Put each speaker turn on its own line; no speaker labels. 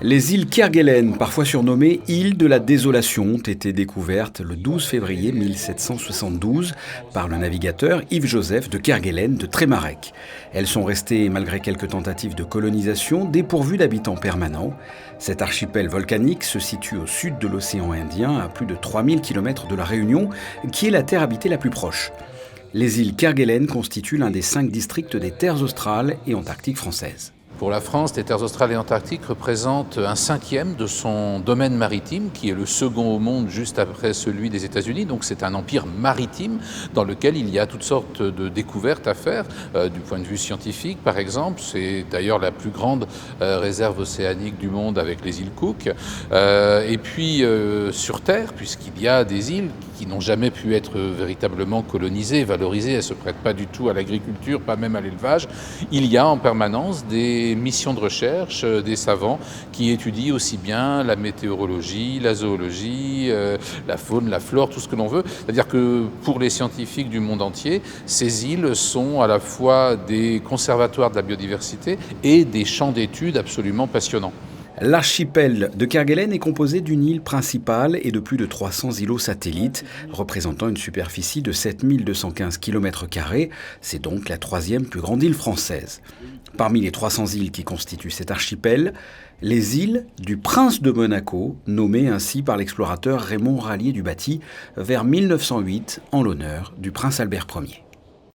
Les îles Kerguelen, parfois surnommées îles de la désolation, ont été découvertes le 12 février 1772 par le navigateur Yves-Joseph de Kerguelen de Trémarec. Elles sont restées, malgré quelques tentatives de colonisation, dépourvues d'habitants permanents. Cet archipel volcanique se situe au sud de l'océan Indien, à plus de 3000 km de la Réunion, qui est la terre habitée la plus proche. Les îles Kerguelen constituent l'un des 5 districts des terres australes et antarctiques françaises.
Pour la France, les terres australes et antarctiques représentent 1/5 de son domaine maritime, qui est le second au monde juste après celui des États-Unis. Donc c'est un empire maritime dans lequel il y a toutes sortes de découvertes à faire, du point de vue scientifique par exemple. C'est d'ailleurs la plus grande réserve océanique du monde avec les îles Cook. Et puis sur Terre, puisqu'il y a des îles qui n'ont jamais pu être véritablement colonisées, valorisées, elles ne se prêtent pas du tout à l'agriculture, pas même à l'élevage, il y a en permanence des missions de recherche, des savants qui étudient aussi bien la météorologie, la zoologie, la faune, la flore, tout ce que l'on veut. C'est-à-dire que pour les scientifiques du monde entier, ces îles sont à la fois des conservatoires de la biodiversité et des champs d'études absolument passionnants.
L'archipel de Kerguelen est composé d'une île principale et de plus de 300 îlots satellites, représentant une superficie de 7215 km². C'est donc la 3e plus grande île française. Parmi les 300 îles qui constituent cet archipel, les îles du Prince de Monaco, nommées ainsi par l'explorateur Raymond Rallier du Baty vers 1908 en l'honneur du prince Albert Ier.